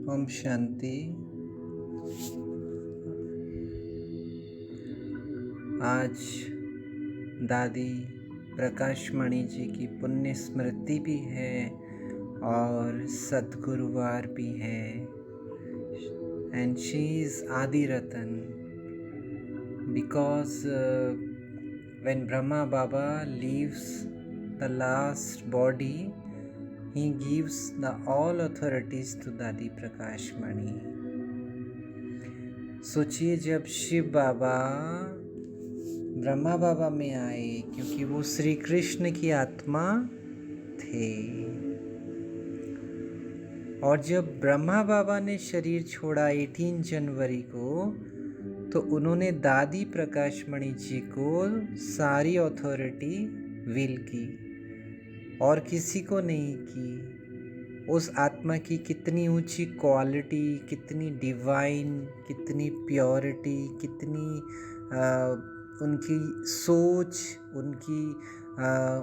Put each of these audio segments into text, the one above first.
ओम शांति। आज दादी प्रकाशमणि जी की पुण्य स्मृति भी है और सद्गुरुवार भी है। एंड शी इज आदि रतन because when Brahma Baba leaves the last body, he gives the all authorities to Dadi Prakashmani. सोचिए जब शिव बाबा ब्रह्मा बाबा में आए, क्योंकि वो श्री कृष्ण की आत्मा थे, और जब ब्रह्मा बाबा ने शरीर छोड़ा 18 जनवरी को, तो उन्होंने दादी प्रकाशमणि जी को सारी अथॉरिटी विल की और किसी को नहीं की। उस आत्मा की कितनी ऊंची क्वालिटी, कितनी डिवाइन, कितनी प्योरिटी, कितनी उनकी सोच,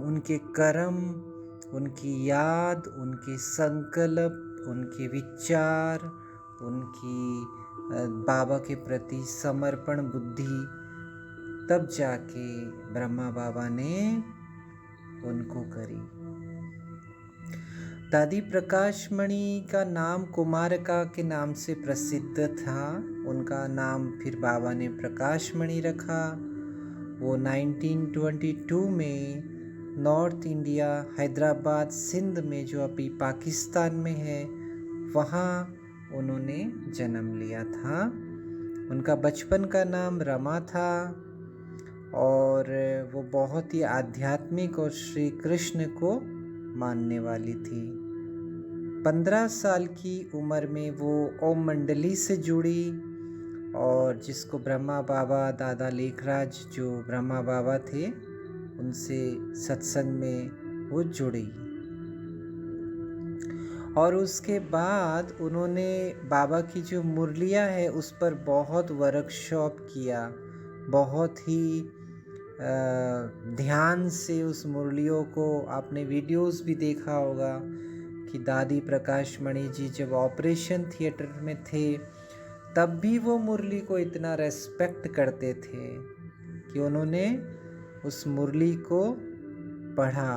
उनके कर्म, उनकी याद, उनके संकल्प, उनके विचार, उनकी बाबा के प्रति समर्पण बुद्धि, तब जाके ब्रह्मा बाबा ने उनको करी। दादी प्रकाशमणि का नाम कुमारका के नाम से प्रसिद्ध था। उनका नाम फिर बाबा ने प्रकाशमणि रखा। वो 1922 में नॉर्थ इंडिया, हैदराबाद, सिंध में, जो अभी पाकिस्तान में है, वहाँ उन्होंने जन्म लिया था। उनका बचपन का नाम रमा था और वो बहुत ही आध्यात्मिक और श्री कृष्ण को मानने वाली थी। 15 साल की उम्र में वो ओम मंडली से जुड़ी और जिसको ब्रह्मा बाबा, दादा लेखराज जो ब्रह्मा बाबा थे, उनसे सत्संग में वो जुड़ी। और उसके बाद उन्होंने बाबा की जो मुरलियाँ है उस पर बहुत वर्कशॉप किया, बहुत ही ध्यान से उस मुरलियों को, आपने वीडियोस भी देखा होगा कि दादी प्रकाशमणि जी जब ऑपरेशन थिएटर में थे तब भी वो मुरली को इतना रेस्पेक्ट करते थे कि उन्होंने उस मुरली को पढ़ा।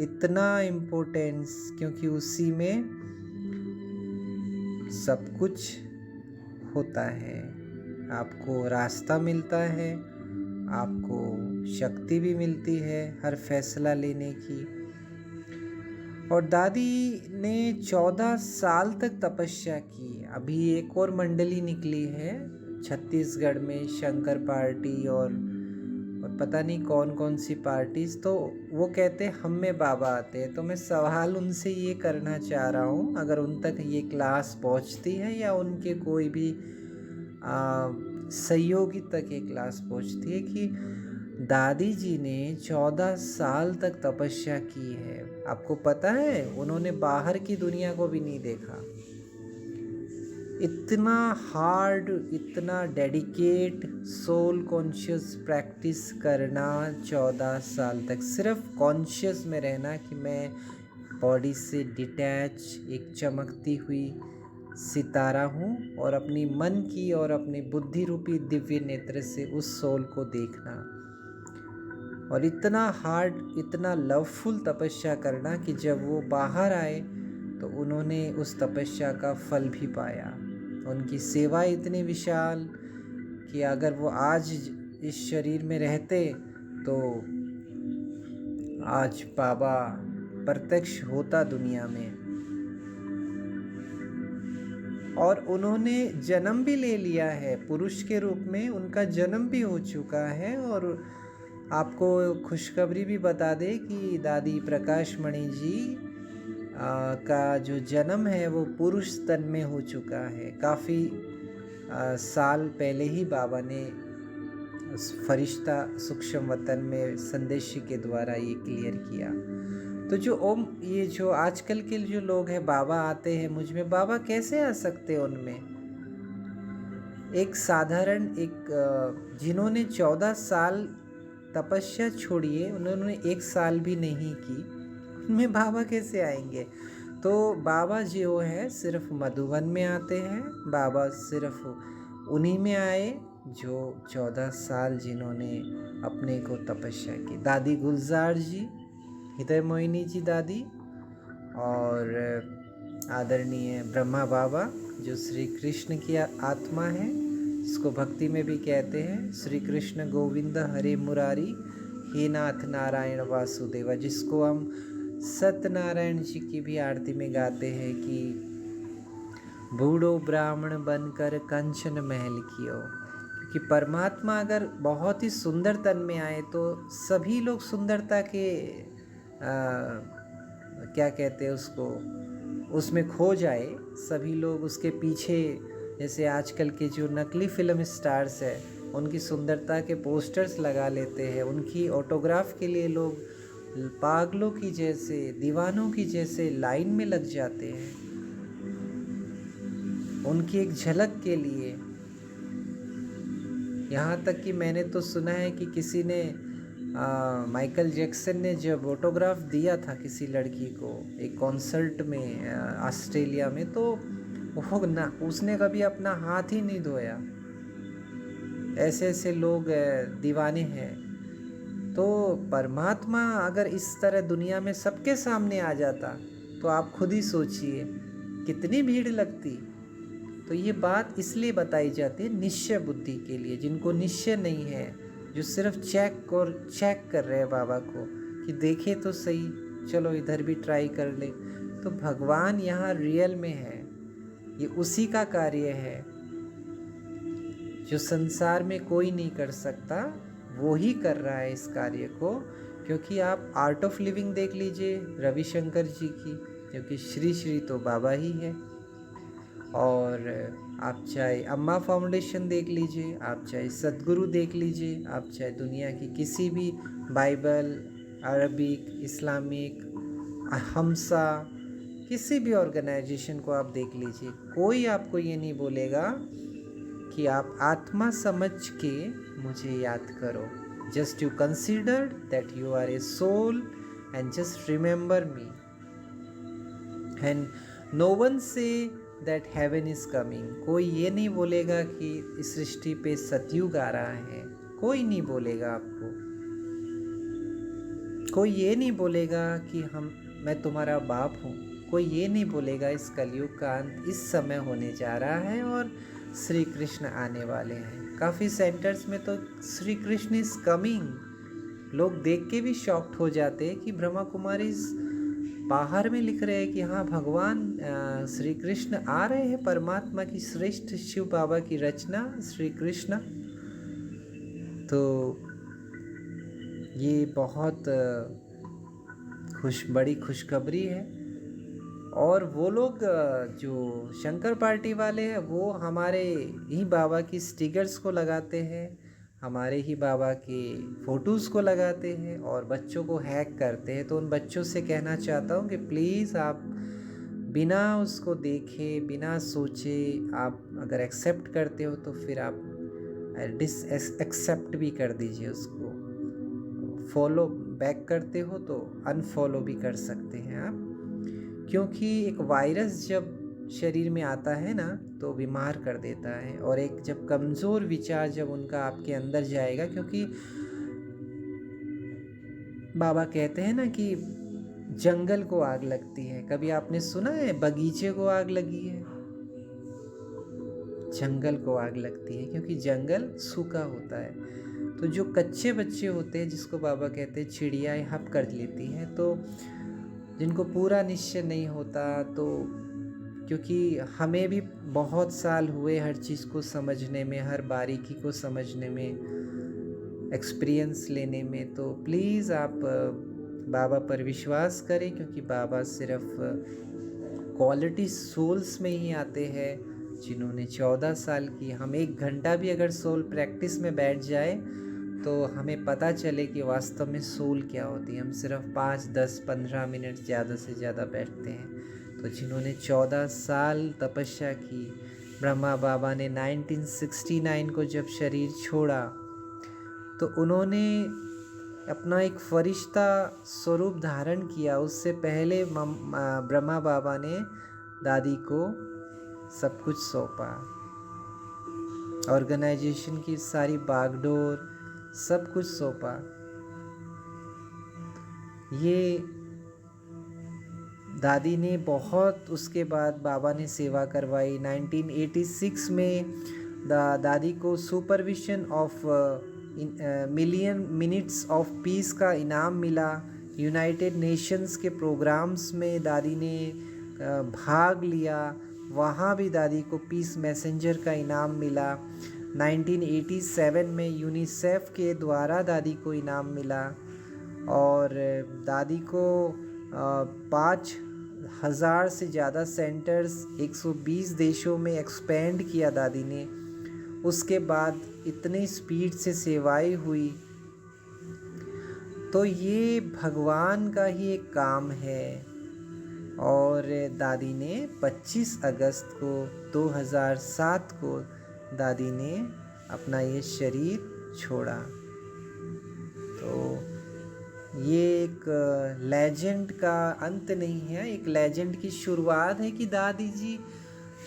इतना इम्पोर्टेंस, क्योंकि उसी में सब कुछ होता है। आपको रास्ता मिलता है, आपको शक्ति भी मिलती है हर फैसला लेने की। और दादी ने 14 साल तक तपस्या की। अभी एक और मंडली निकली है छत्तीसगढ़ में, शंकर पार्टी और पता नहीं कौन कौन सी पार्टीज। तो वो कहते हम में बाबा आते हैं। तो मैं सवाल उनसे ये करना चाह रहा हूँ, अगर उन तक ये क्लास पहुँचती है या उनके कोई भी सहयोगी तक ये क्लास पहुँचती है, कि दादी जी ने 14 साल तक तपस्या की है। आपको पता है उन्होंने बाहर की दुनिया को भी नहीं देखा। इतना हार्ड, इतना डेडिकेट, सोल कॉन्शियस प्रैक्टिस करना 14 साल तक, सिर्फ कॉन्शियस में रहना कि मैं बॉडी से डिटैच एक चमकती हुई सितारा हूँ, और अपनी मन की और अपनी बुद्धि रूपी दिव्य नेत्र से उस सोल को देखना। और इतना हार्ड, इतना लवफुल तपस्या करना कि जब वो बाहर आए तो उन्होंने उस तपस्या का फल भी पाया। उनकी सेवा इतनी विशाल कि अगर वो आज इस शरीर में रहते तो आज बाबा प्रत्यक्ष होता दुनिया में। और उन्होंने जन्म भी ले लिया है पुरुष के रूप में, उनका जन्म भी हो चुका है। और आपको खुशखबरी भी बता दे कि दादी प्रकाशमणि जी का जो जन्म है वो पुरुष तन में हो चुका है। काफ़ी साल पहले ही बाबा ने उस फरिश्ता सूक्ष्म वतन में संदेशी के द्वारा ये क्लियर किया। तो ये जो आजकल के जो लोग हैं, बाबा आते हैं मुझ में, बाबा कैसे आ सकते हैं उनमें? एक साधारण, जिन्होंने 14 साल तपस्या छोड़िए, उन्होंने 1 साल भी नहीं की, उनमें बाबा कैसे आएंगे? तो बाबा जो है सिर्फ मधुबन में आते हैं, बाबा सिर्फ उन्हीं में आए जो 14 साल जिन्होंने अपने को तपस्या की। दादी गुलजार जी, हृदय मोहिनी जी दादी, और आदरणीय ब्रह्मा बाबा जो श्री कृष्ण की आत्मा है, जिसको भक्ति में भी कहते हैं श्री कृष्ण गोविंद हरे मुरारी, हे नाथ नारायण वासुदेवा, जिसको हम सत्यनारायण जी की भी आरती में गाते हैं कि बूढ़ो ब्राह्मण बनकर कंचन महल कियो। क्योंकि परमात्मा अगर बहुत ही सुंदर तन में आए तो सभी लोग सुंदरता के क्या कहते हैं उसको, उसमें खो जाए, सभी लोग उसके पीछे, जैसे आजकल के जो नकली फिल्म स्टार्स है उनकी सुंदरता के पोस्टर्स लगा लेते हैं, उनकी ऑटोग्राफ के लिए लोग पागलों की जैसे, दीवानों की जैसे लाइन में लग जाते हैं, उनकी एक झलक के लिए। यहाँ तक कि मैंने तो सुना है कि किसी ने माइकल जैक्सन ने जब ऑटोग्राफ दिया था किसी लड़की को एक कॉन्सर्ट में ऑस्ट्रेलिया में, तो वो ना, उसने कभी अपना हाथ ही नहीं धोया। ऐसे ऐसे लोग दीवाने हैं। तो परमात्मा अगर इस तरह दुनिया में सबके सामने आ जाता तो आप खुद ही सोचिए कितनी भीड़ लगती। तो ये बात इसलिए बताई जाती है निश्चय बुद्धि के लिए, जिनको निश्चय नहीं है, जो सिर्फ चेक कर रहे हैं बाबा को कि देखे तो सही, चलो इधर भी ट्राई कर ले। तो भगवान यहाँ रियल में है, ये उसी का कार्य है जो संसार में कोई नहीं कर सकता, वो ही कर रहा है इस कार्य को। क्योंकि आप आर्ट ऑफ लिविंग देख लीजिए रविशंकर जी की, क्योंकि श्री श्री तो बाबा ही है, और आप चाहे अम्मा फाउंडेशन देख लीजिए, आप चाहे सद्गुरु देख लीजिए, आप चाहे दुनिया की किसी भी बाइबल, अरबिक, इस्लामिक, हमसा, किसी भी ऑर्गेनाइजेशन को आप देख लीजिए, कोई आपको ये नहीं बोलेगा कि आप आत्मा समझ के मुझे याद करो। Just you consider that you are a soul and just remember me, and no one say that heaven is coming. कोई ये नहीं बोलेगा कि इस सृष्टि पे सतयुग आ रहा है, कोई नहीं बोलेगा आपको। कोई ये नहीं बोलेगा कि मैं तुम्हारा बाप हूँ, कोई ये नहीं बोलेगा इस कलयुग का अंत इस समय होने जा रहा है और श्री कृष्ण आने वाले हैं। काफ़ी सेंटर्स में तो श्री कृष्ण इज कमिंग, लोग देख के भी शॉक्ड हो जाते हैं कि ब्रह्मा कुमारी बाहर में लिख रहे हैं कि हाँ भगवान श्री कृष्ण आ रहे हैं, परमात्मा की श्रेष्ठ शिव बाबा की रचना श्री कृष्ण। तो ये बहुत बड़ी खुशखबरी है। और वो लोग जो शंकर पार्टी वाले हैं वो हमारे ही बाबा की स्टिकर्स को लगाते हैं, हमारे ही बाबा के फ़ोटोज़ को लगाते हैं और बच्चों को हैक करते हैं। तो उन बच्चों से कहना चाहता हूँ कि प्लीज़ आप बिना उसको देखे, बिना सोचे, आप अगर एक्सेप्ट करते हो तो फिर आप एक्सेप्ट भी कर दीजिए उसको। फॉलो बैक करते हो तो अनफॉलो भी कर सकते हैं आप, क्योंकि एक वायरस जब शरीर में आता है ना तो बीमार कर देता है। और एक जब कमज़ोर विचार जब उनका आपके अंदर जाएगा, क्योंकि बाबा कहते हैं ना कि जंगल को आग लगती है, कभी आपने सुना है बगीचे को आग लगी है? जंगल को आग लगती है क्योंकि जंगल सूखा होता है। तो जो कच्चे बच्चे होते हैं, जिसको बाबा कहते हैं चिड़िया हप कर लेती हैं, तो जिनको पूरा निश्चय नहीं होता, तो क्योंकि हमें भी बहुत साल हुए हर चीज़ को समझने में, हर बारीकी को समझने में, एक्सपीरियंस लेने में, तो प्लीज़ आप बाबा पर विश्वास करें, क्योंकि बाबा सिर्फ क्वालिटी सोल्स में ही आते हैं जिन्होंने 14 साल की। हम 1 घंटा भी अगर सोल प्रैक्टिस में बैठ जाए तो हमें पता चले कि वास्तव में सोल क्या होती है। हम सिर्फ 5, 10, 15 मिनट ज़्यादा से ज़्यादा बैठते हैं। तो जिन्होंने 14 साल तपस्या की, ब्रह्मा बाबा ने 1969 को जब शरीर छोड़ा तो उन्होंने अपना एक फरिश्ता स्वरूप धारण किया। उससे पहले ब्रह्मा बाबा ने दादी को सब कुछ सौंपा, ऑर्गेनाइजेशन की सारी बागडोर सब कुछ सौंपा। ये दादी ने बहुत, उसके बाद बाबा ने सेवा करवाई। 1986 में दादी को supervision of million minutes of peace का इनाम मिला। यूनाइटेड नेशंस के प्रोग्राम्स में दादी ने भाग लिया, वहाँ भी दादी को पीस मैसेंजर का इनाम मिला। 1987 में यूनिसेफ के द्वारा दादी को इनाम मिला। और दादी को 5,000 से ज़्यादा सेंटर्स 120 देशों में एक्सपेंड किया दादी ने। उसके बाद इतनी स्पीड से सेवाएं हुई। तो ये भगवान का ही एक काम है। और दादी ने 25 अगस्त को 2007 को दादी ने अपना ये शरीर छोड़ा। तो ये एक लेजेंड का अंत नहीं है, एक लेजेंड की शुरुआत है कि दादी जी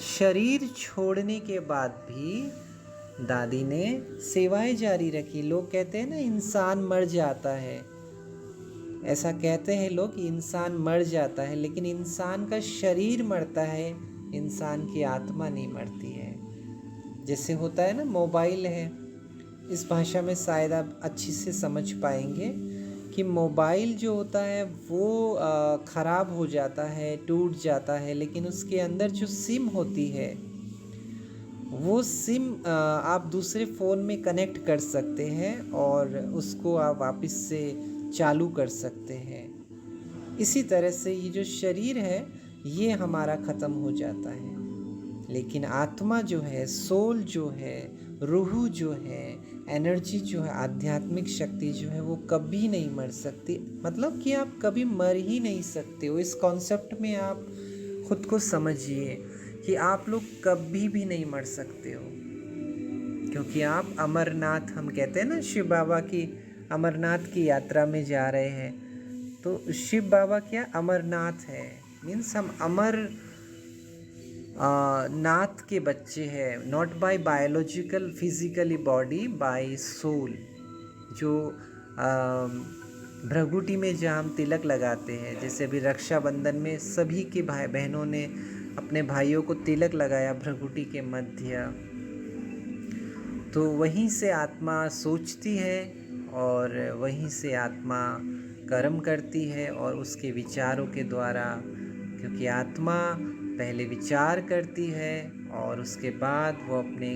शरीर छोड़ने के बाद भी दादी ने सेवाएं जारी रखी। लोग कहते हैं ना, इंसान मर जाता है, ऐसा कहते हैं लोग कि इंसान मर जाता है, लेकिन इंसान का शरीर मरता है, इंसान की आत्मा नहीं मरती है। जैसे होता है ना, मोबाइल है, इस भाषा में शायद आप अच्छी से समझ पाएंगे कि मोबाइल जो होता है वो ख़राब हो जाता है, टूट जाता है, लेकिन उसके अंदर जो सिम होती है वो सिम आप दूसरे फ़ोन में कनेक्ट कर सकते हैं और उसको आप वापस से चालू कर सकते हैं। इसी तरह से ये जो शरीर है ये हमारा ख़त्म हो जाता है, लेकिन आत्मा जो है, सोल जो है, रूह जो है, एनर्जी जो है, आध्यात्मिक शक्ति जो है वो कभी नहीं मर सकती। मतलब कि आप कभी मर ही नहीं सकते हो। इस कॉन्सेप्ट में आप खुद को समझिए कि आप लोग कभी भी नहीं मर सकते हो, क्योंकि आप अमरनाथ, हम कहते हैं ना शिव बाबा की अमरनाथ की यात्रा में जा रहे हैं। तो शिव बाबा क्या अमरनाथ है, मीन्स हम अमर नाथ के बच्चे हैं, not by biological physically body, by soul. जो भ्रगुटी में जहाँ हम तिलक लगाते हैं, जैसे अभी रक्षाबंधन में सभी के भाई बहनों ने अपने भाइयों को तिलक लगाया भ्रगुटी के मध्य, तो वहीं से आत्मा सोचती है और वहीं से आत्मा कर्म करती है और उसके विचारों के द्वारा, क्योंकि आत्मा पहले विचार करती है और उसके बाद वो अपने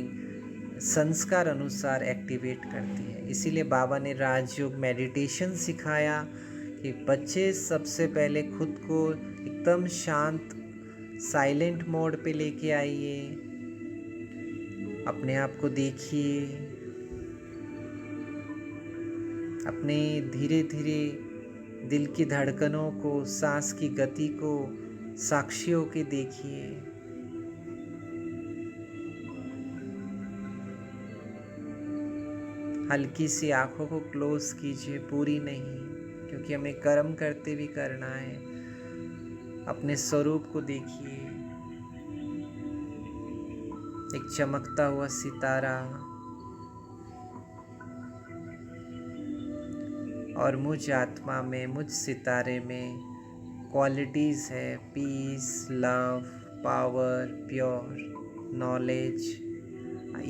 संस्कार अनुसार एक्टिवेट करती है। इसीलिए बाबा ने राजयोग मेडिटेशन सिखाया कि बच्चे सबसे पहले खुद को एकदम शांत साइलेंट मोड पे लेके आइए, अपने आप को देखिए, अपने धीरे धीरे दिल की धड़कनों को, सांस की गति को साक्षी होके देखिए। हल्की सी आंखों को क्लोज कीजिए, पूरी नहीं, क्योंकि हमें कर्म करते भी करना है। अपने स्वरूप को देखिए, एक चमकता हुआ सितारा, और मुझ आत्मा में, मुझ सितारे में क्वालिटीज़ है peace, love, power, pure knowledge.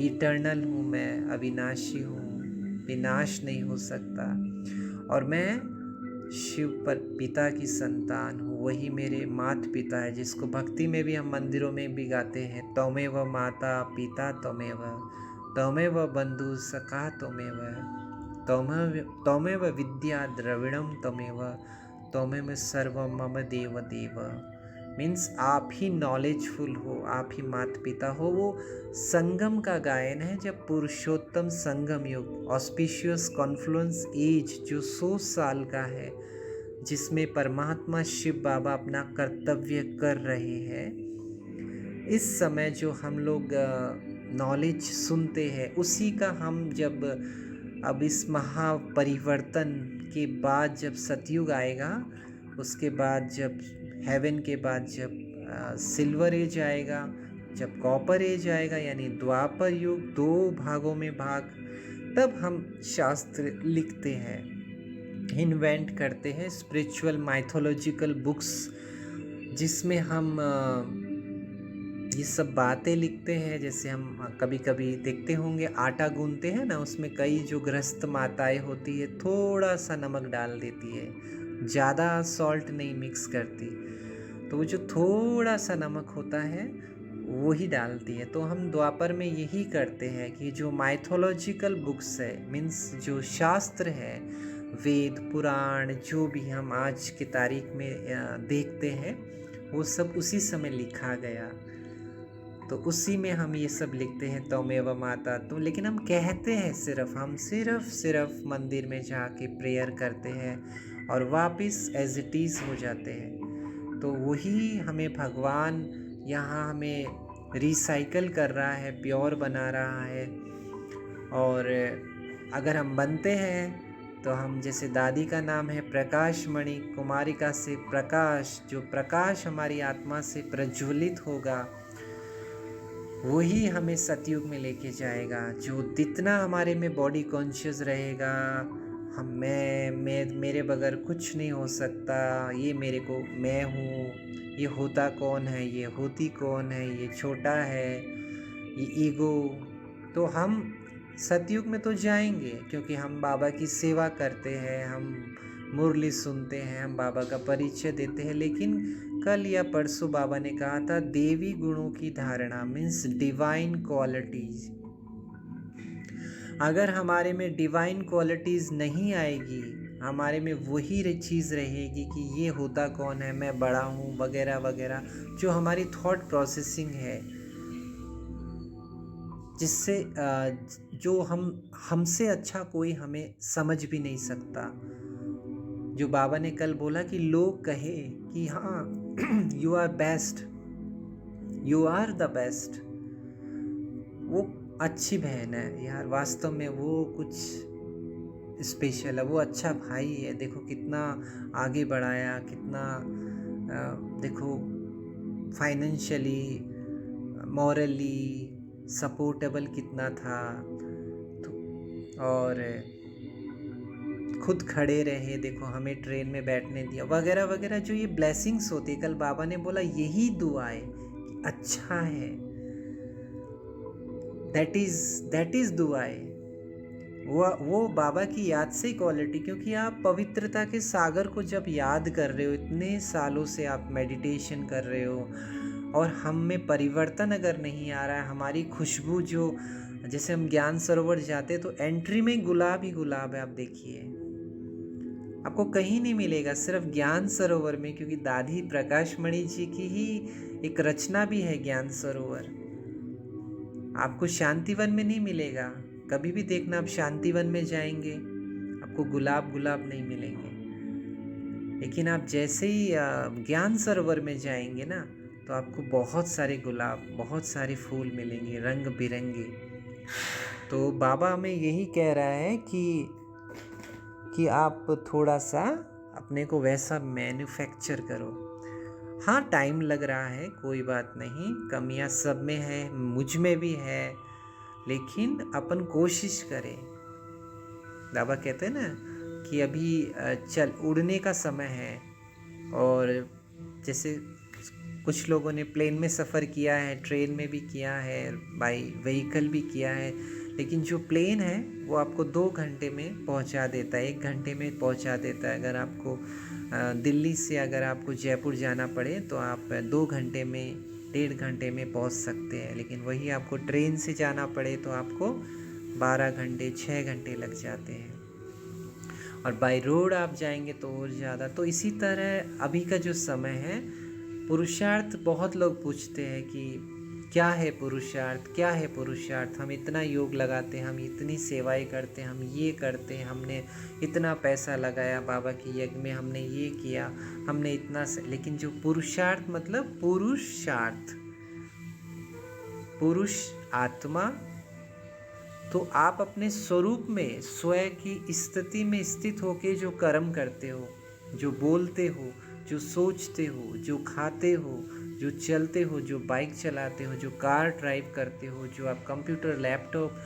Eternal हूँ मैं, अविनाशी हूँ, विनाश नहीं हो सकता। और मैं शिव पर पिता की संतान हूँ, वही मेरे माता पिता है, जिसको भक्ति में भी हम मंदिरों में भी गाते हैं, त्वमेव माता पिता त्वमेव, त्वमेव बंधु सखा त्वमेव, त्वमेव विद्या द्रविणम त्वमेव, त्वमेव सर्वम मम देव देव। मीन्स आप ही नॉलेजफुल हो, आप ही माता पिता हो। वो संगम का गायन है, जब पुरुषोत्तम संगम युग, ऑस्पिशियस कॉन्फ्लुएंस एज, जो 100 साल का है, जिसमें परमात्मा शिव बाबा अपना कर्तव्य कर रहे हैं। इस समय जो हम लोग नॉलेज सुनते हैं, उसी का हम जब अब इस महापरिवर्तन के बाद जब सतयुग आएगा, उसके बाद जब हेवन के बाद जब सिल्वर एज आएगा, जब कॉपर एज आएगा यानी द्वापर युग, 2 भागों में भाग, तब हम शास्त्र लिखते हैं, इन्वेंट करते हैं स्पिरिचुअल माइथोलॉजिकल बुक्स, जिसमें हम ये सब बातें लिखते हैं। जैसे हम कभी कभी देखते होंगे आटा गूंथते हैं ना, उसमें कई जो गृहस्थ माताएं होती है थोड़ा सा नमक डाल देती है, ज़्यादा सॉल्ट नहीं मिक्स करती, तो वो जो थोड़ा सा नमक होता है वो ही डालती है। तो हम द्वापर में यही करते हैं कि जो माइथोलॉजिकल बुक्स है, मीन्स जो शास्त्र है, वेद पुराण, जो भी हम आज की तारीख में देखते हैं, वो सब उसी समय लिखा गया, तो उसी में हम ये सब लिखते हैं त्वमेव माता तुम। लेकिन हम कहते हैं हम सिर्फ मंदिर में जाके प्रेयर करते हैं और वापस एज इट इज़ हो जाते हैं। तो वही हमें भगवान यहाँ हमें रिसाइकल कर रहा है, प्योर बना रहा है। और अगर हम बनते हैं तो हम, जैसे दादी का नाम है प्रकाश मणि, कुमारिका से प्रकाश, जो प्रकाश हमारी आत्मा से प्रज्वलित होगा वही हमें सतयुग में लेके जाएगा। जो जितना हमारे में बॉडी कॉन्शियस रहेगा, हम मैं मेरे बगैर कुछ नहीं हो सकता, ये मेरे को मैं हूँ, ये होता कौन है, ये होती कौन है, ये छोटा है, ये ईगो, तो हम सतयुग में तो जाएंगे क्योंकि हम बाबा की सेवा करते हैं, हम मुरली सुनते हैं, हम बाबा का परिचय देते हैं। लेकिन कल या परसों बाबा ने कहा था देवी गुणों की धारणा, मीन्स डिवाइन क्वालिटीज। अगर हमारे में डिवाइन क्वालिटीज नहीं आएगी, हमारे में वही चीज़ रहेगी कि ये होता कौन है, मैं बड़ा हूँ वगैरह वगैरह, जो हमारी थॉट प्रोसेसिंग है, जिससे जो हमसे अच्छा कोई हमें समझ भी नहीं सकता। जो बाबा ने कल बोला कि लोग कहे कि हाँ you are best, you are the best, वो अच्छी बहन है यार, वास्तव में वो कुछ स्पेशल है, वो अच्छा भाई है, देखो कितना आगे बढ़ाया, कितना देखो फाइनेंशियली मॉरली सपोर्टेबल कितना था, तो और खुद खड़े रहे, देखो हमें ट्रेन में बैठने दिया वगैरह वगैरह, जो ये ब्लेसिंग्स होती है। कल बाबा ने बोला यही दुआ है कि अच्छा है, दैट इज दुआ है, वो बाबा की याद से क्वालिटी। क्योंकि आप पवित्रता के सागर को जब याद कर रहे हो, इतने सालों से आप मेडिटेशन कर रहे हो, और हम में परिवर्तन अगर नहीं आ रहा है, हमारी खुशबू जो, जैसे हम ज्ञान सरोवर जाते तो एंट्री में गुलाब ही गुलाब है, आप देखिए आपको कहीं नहीं मिलेगा, सिर्फ ज्ञान सरोवर में, क्योंकि दादी प्रकाश मणि जी की ही एक रचना भी है ज्ञान सरोवर। आपको शांतिवन में नहीं मिलेगा, कभी भी देखना आप शांतिवन में जाएंगे आपको गुलाब गुलाब नहीं मिलेंगे, लेकिन आप जैसे ही ज्ञान सरोवर में जाएंगे ना, तो आपको बहुत सारे गुलाब, बहुत सारे फूल मिलेंगे रंग बिरंगे। तो बाबा हमें यही कह रहा है कि आप थोड़ा सा अपने को वैसा मैन्युफैक्चर करो। हाँ टाइम लग रहा है, कोई बात नहीं, कमियां सब में है, मुझ में भी है, लेकिन अपन कोशिश करें। बाबा कहते हैं ना कि अभी चल उड़ने का समय है, और जैसे कुछ लोगों ने प्लेन में सफ़र किया है, ट्रेन में भी किया है, बाई व्हीकल भी किया है, लेकिन जो प्लेन है वो आपको 2 घंटे में पहुंचा देता है, 1 घंटे में पहुंचा देता है। अगर आपको दिल्ली से अगर आपको जयपुर जाना पड़े तो आप 2 घंटे में, 1.5 घंटे में पहुंच सकते हैं, लेकिन वही आपको ट्रेन से जाना पड़े तो आपको 12 घंटे 6 घंटे लग जाते हैं, और बाय रोड आप जाएंगे तो और ज़्यादा। तो इसी तरह अभी का जो समय है, पुरुषार्थ, बहुत लोग पूछते हैं कि क्या है पुरुषार्थ, क्या है पुरुषार्थ, हम इतना योग लगाते हैं, हम इतनी सेवाएं करते हैं, हम ये करते हैं, हमने इतना पैसा लगाया बाबा की यज्ञ में, हमने ये किया, हमने इतना लेकिन जो पुरुषार्थ मतलब पुरुषार्थ, पुरुष आत्मा, तो आप अपने स्वरूप में स्वयं की स्थिति में स्थित होके जो कर्म करते हो, जो बोलते हो, जो सोचते हो, जो खाते हो, जो चलते हो, जो बाइक चलाते हो, जो कार ड्राइव करते हो, जो आप कंप्यूटर लैपटॉप,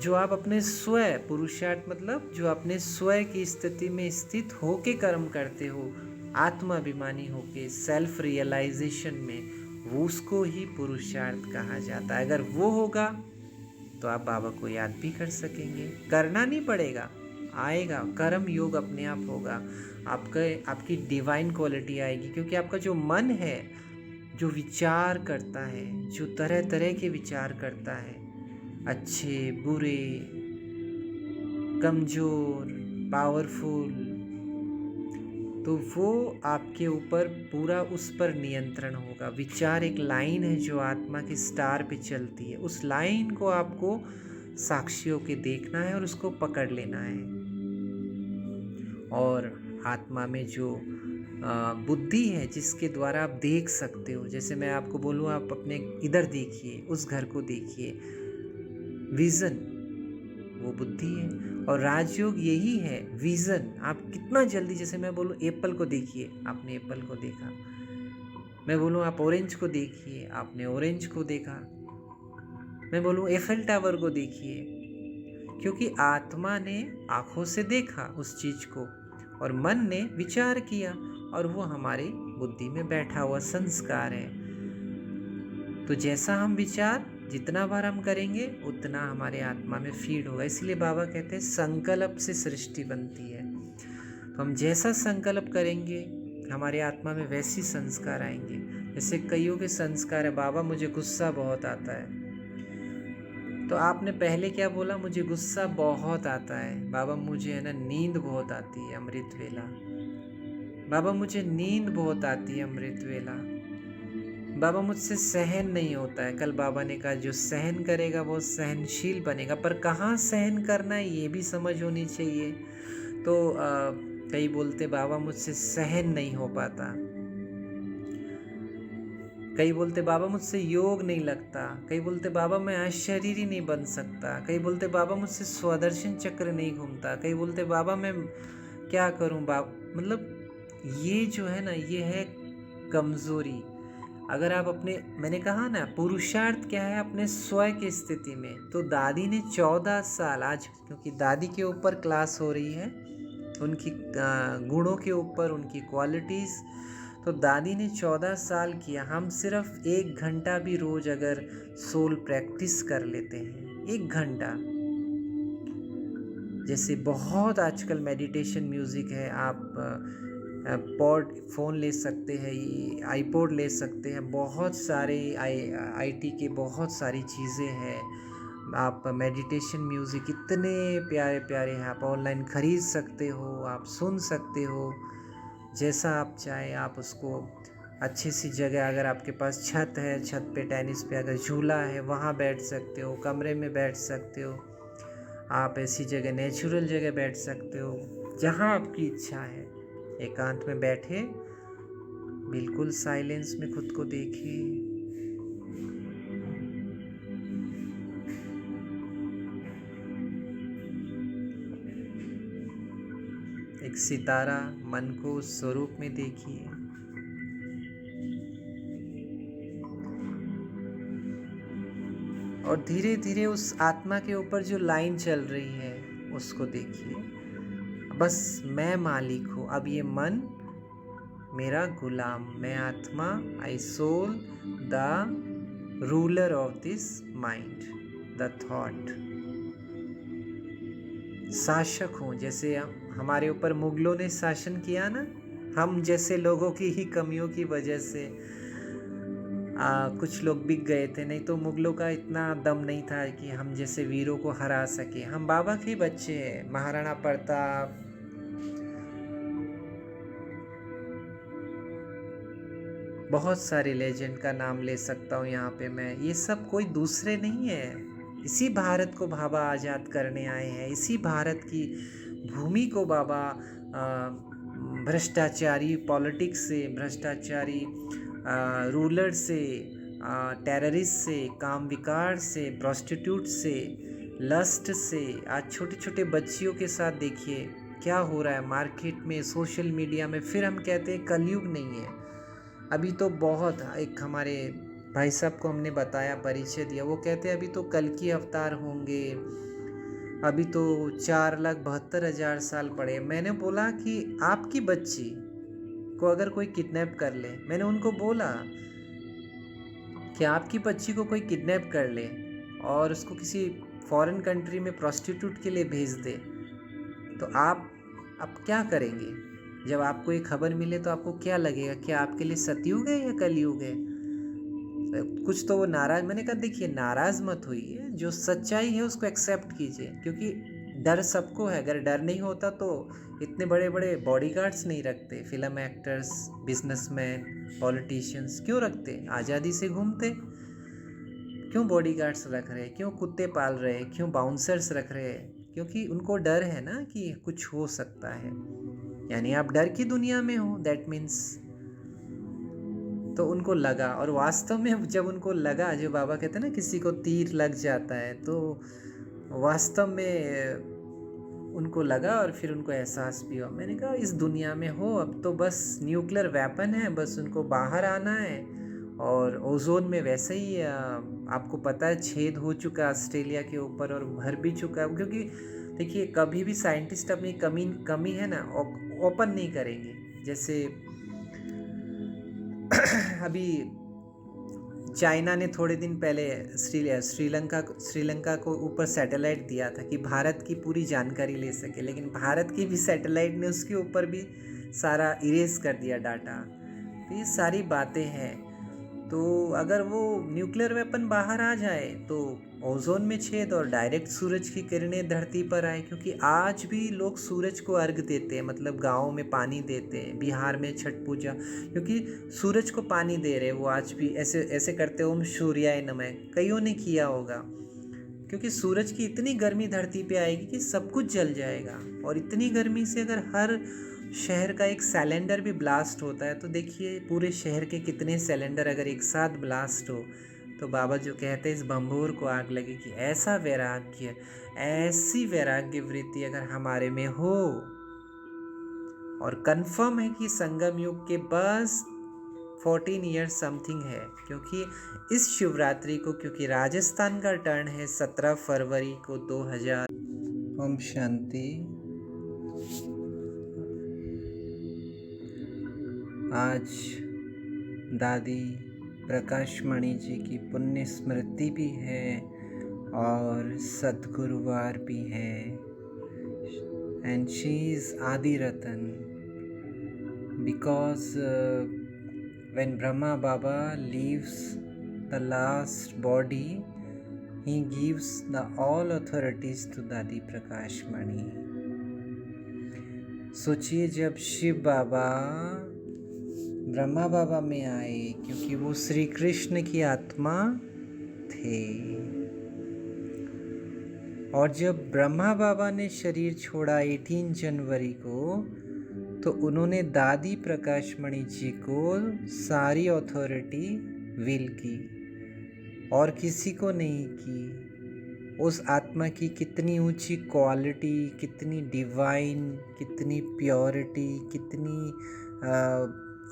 जो आप अपने स्वयं पुरुषार्थ मतलब जो अपने स्वयं की स्थिति में स्थित होके कर्म करते हो, आत्माभिमानी होके सेल्फ रियलाइजेशन में, वो उसको ही पुरुषार्थ कहा जाता है। अगर वो होगा तो आप बाबा को याद भी कर सकेंगे, करना नहीं पड़ेगा, आएगा, कर्म योग अपने आप होगा, आपकी डिवाइन क्वालिटी आएगी। क्योंकि आपका जो मन है, जो विचार करता है, जो तरह तरह के विचार करता है, अच्छे बुरे, कमजोर, पावरफुल, तो वो आपके ऊपर पूरा उस पर नियंत्रण होगा। विचार एक लाइन है जो आत्मा के स्टार पे चलती है, उस लाइन को आपको साक्षियों के देखना है और उसको पकड़ लेना है। और आत्मा में जो बुद्धि है जिसके द्वारा आप देख सकते हो, जैसे मैं आपको बोलूँ आप अपने इधर देखिए, उस घर को देखिए, विजन वो बुद्धि है। और राजयोग यही है, विजन। आप कितना जल्दी, जैसे मैं बोलूँ एप्पल को देखिए, आपने एप्पल को देखा, मैं बोलूँ आप ऑरेंज को देखिए, आपने ऑरेंज को देखा, मैं बोलूँ एफेल टावर को देखिए, क्योंकि आत्मा ने आंखों से देखा उस चीज को और मन ने विचार किया और वो हमारी बुद्धि में बैठा हुआ संस्कार है। तो जैसा हम विचार जितना बार हम करेंगे उतना हमारे आत्मा में फीड होगा। इसलिए बाबा कहते हैं संकल्प से सृष्टि बनती है। तो हम जैसा संकल्प करेंगे हमारे आत्मा में वैसी संस्कार आएंगे। जैसे कईयों के संस्कार है, बाबा मुझे गुस्सा बहुत आता है, तो आपने पहले क्या बोला, मुझे गुस्सा बहुत आता है। बाबा मुझे है ना नींद बहुत आती है अमृत वेला, बाबा मुझे नींद बहुत आती है अमृत वेला, बाबा मुझसे सहन नहीं होता है। कल बाबा ने कहा जो सहन करेगा वो सहनशील बनेगा, पर कहाँ सहन करना है ये भी समझ होनी चाहिए। तो कई बोलते बाबा मुझसे सहन नहीं हो पाता, कई बोलते बाबा मुझसे योग नहीं लगता, कई बोलते बाबा मैं अशरीरी नहीं बन सकता, कई बोलते बाबा मुझसे स्वदर्शन चक्र नहीं घूमता, कई बोलते बाबा मैं क्या करूं बाबा। मतलब ये जो है ना ये है कमजोरी। अगर आप अपने, मैंने कहा ना पुरुषार्थ क्या है, अपने स्वयं की स्थिति में। तो दादी ने 14 साल आज, क्योंकि दादी के ऊपर क्लास हो रही है, उनकी गुणों के ऊपर, उनकी क्वालिटीज़, तो दादी ने 14 साल किया। हम सिर्फ 1 घंटा भी रोज अगर सोल प्रैक्टिस कर लेते हैं, 1 घंटा, जैसे बहुत आजकल मेडिटेशन म्यूज़िक है, आप पॉड फ़ोन ले सकते हैं, आईपॉड ले सकते हैं, बहुत सारे आईटी के बहुत सारी चीज़ें हैं। आप मेडिटेशन म्यूज़िक इतने प्यारे प्यारे हैं, आप ऑनलाइन ख़रीद सकते हो, आप सुन सकते हो, जैसा आप चाहें। आप उसको अच्छी सी जगह, अगर आपके पास छत है, छत पे टेनिस पे अगर झूला है वहाँ बैठ सकते हो, कमरे में बैठ सकते हो, आप ऐसी जगह नेचुरल जगह बैठ सकते हो जहाँ आपकी इच्छा है। एकांत में बैठे, बिल्कुल साइलेंस में खुद को देखिए। एक सितारा मन को उस स्वरूप में देखिए। और धीरे धीरे उस आत्मा के ऊपर जो लाइन चल रही है उसको देखिए। बस मैं मालिक हूँ, अब ये मन मेरा गुलाम, मैं आत्मा, I soul the ruler of this mind, the thought, शासक हूँ। जैसे हमारे ऊपर मुगलों ने शासन किया ना, हम जैसे लोगों की ही कमियों की वजह से कुछ लोग बिक गए थे, नहीं तो मुगलों का इतना दम नहीं था कि हम जैसे वीरों को हरा सके। हम बाबा के बच्चे हैं, महाराणा प्रताप, बहुत सारे लेजेंड का नाम ले सकता हूँ यहाँ पे मैं। ये सब कोई दूसरे नहीं है, इसी भारत को बाबा आज़ाद करने आए हैं, इसी भारत की भूमि को बाबा भ्रष्टाचारी पॉलिटिक्स से, भ्रष्टाचारी रूलर से, टेररिस्ट से, काम विकार से, प्रोस्टिट्यूट से, लस्ट से। आज छोटे छोटे बच्चियों के साथ देखिए क्या हो रहा है मार्केट में, सोशल मीडिया में। फिर हम कहते हैं कलयुग नहीं है। अभी तो बहुत, एक हमारे भाई साहब को हमने बताया, परिचय दिया, वो कहते हैं अभी तो कल की अवतार होंगे, अभी तो 4,72,000 साल पड़े। मैंने बोला कि आपकी बच्ची को अगर कोई किडनैप कर ले, मैंने उनको बोला कि आपकी बच्ची को कोई किडनैप कर ले और उसको किसी फॉरेन कंट्री में प्रोस्टिट्यूट के लिए भेज दे, तो आप क्या करेंगे? जब आपको ये खबर मिले तो आपको क्या लगेगा? क्या आपके लिए सतयुग है या कलयुग है? कुछ तो वो नाराज, मैंने कहा देखिए नाराज मत होइए, जो सच्चाई है उसको एक्सेप्ट कीजिए, क्योंकि डर सबको है। अगर डर नहीं होता तो इतने बड़े बड़े बॉडीगार्ड्स नहीं रखते, फिल्म एक्टर्स, बिजनेसमैन, पॉलिटिशियंस क्यों रखते? आज़ादी से घूमते। क्यों बॉडीगार्ड्स रख रहे हैं? क्यों कुत्ते पाल रहे हैं? क्यों बाउंसर्स रख रहे हैं? क्योंकि उनको डर है ना कि कुछ हो सकता है। यानी आप डर की दुनिया में हो, दैट मीन्स। तो उनको लगा, और वास्तव में जब उनको लगा, जो बाबा कहते हैं ना किसी को तीर लग जाता है, तो वास्तव में उनको लगा और फिर उनको एहसास भी हुआ। मैंने कहा इस दुनिया में हो, अब तो बस न्यूक्लियर वेपन है, बस उनको बाहर आना है। और ओजोन में वैसे ही आपको पता है छेद हो चुका है ऑस्ट्रेलिया के ऊपर, और भर भी चुका है। क्योंकि देखिए कभी भी साइंटिस्ट अपनी कमी है ना ओपन नहीं करेंगे। जैसे अभी चाइना ने थोड़े दिन पहले श्रीलंका को ऊपर सैटेलाइट दिया था कि भारत की पूरी जानकारी ले सके, लेकिन भारत की भी सैटेलाइट ने उसके ऊपर भी सारा इरेज कर दिया डाटा। तो ये सारी बातें हैं। तो अगर वो न्यूक्लियर वेपन बाहर आ जाए तो ओजोन में छेद और डायरेक्ट सूरज की किरणें धरती पर आए। क्योंकि आज भी लोग सूरज को अर्घ देते हैं, मतलब गाँव में पानी देते हैं, बिहार में छठ पूजा, क्योंकि सूरज को पानी दे रहे हैं वो आज भी ऐसे ऐसे करते, ओम सूर्याय नमः, कईयों ने किया होगा। क्योंकि सूरज की इतनी गर्मी धरती पे आएगी कि सब कुछ जल जाएगा। और इतनी गर्मी से अगर हर शहर का एक सिलेंडर भी ब्लास्ट होता है, तो देखिए पूरे शहर के कितने सिलेंडर अगर एक साथ ब्लास्ट हो, तो बाबा जो कहते हैं इस बम्बोर को आग लगे। कि ऐसा वैराग्य, ऐसी वैराग्य वृत्ति अगर हमारे में हो, और कंफर्म है कि संगम युग के बस 14 ईयर्स समथिंग है। क्योंकि इस शिवरात्रि को, क्योंकि राजस्थान का टर्न है 17 फरवरी को 2000। ओम शांति। आज दादी प्रकाशमणि जी की पुण्य स्मृति भी है और सद्गुरुवार भी है। एंड शी इज आदि रतन, because when Brahma Baba leaves the last body, he gives the all authorities to Dadi Prakashmani. सोचिए जब शिव बाबा ब्रह्मा बाबा में आए, क्योंकि वो श्री कृष्ण की आत्मा थे, और जब ब्रह्मा बाबा ने शरीर छोड़ा 18 जनवरी को, तो उन्होंने दादी प्रकाशमणि जी को सारी अथॉरिटी विल की और किसी को नहीं की। उस आत्मा की कितनी ऊंची क्वालिटी, कितनी डिवाइन, कितनी प्योरिटी, कितनी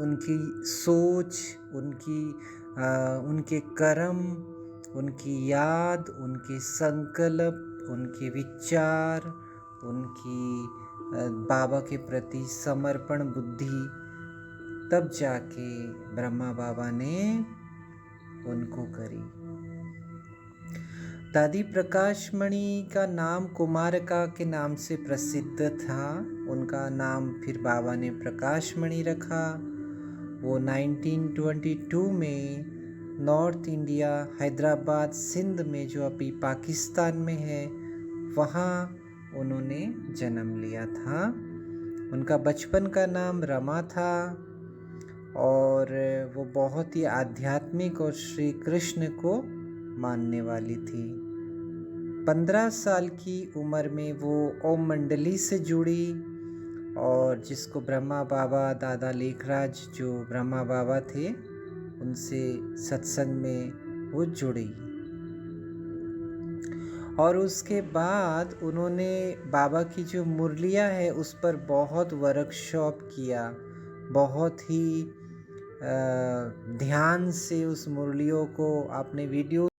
उनकी सोच, उनके कर्म, उनकी याद, उनके संकल्प, उनके विचार, उनकी बाबा के प्रति समर्पण बुद्धि, तब जाके ब्रह्मा बाबा ने उनको करी। दादी प्रकाशमणि का नाम कुमारका के नाम से प्रसिद्ध था। उनका नाम फिर बाबा ने प्रकाशमणि रखा। वो 1922 में नॉर्थ इंडिया, हैदराबाद, सिंध में, जो अभी पाकिस्तान में है, वहाँ उन्होंने जन्म लिया था। उनका बचपन का नाम रमा था और वो बहुत ही आध्यात्मिक और श्री कृष्ण को मानने वाली थी। 15 साल की उम्र में वो ओम मंडली से जुड़ी, और जिसको ब्रह्मा बाबा, दादा लेखराज जो ब्रह्मा बाबा थे, उनसे सत्संग में वो जुड़ी। और उसके बाद उन्होंने बाबा की जो मुरलियाँ है उस पर बहुत वर्कशॉप किया, बहुत ही ध्यान से उस मुरलियों को आपने वीडियो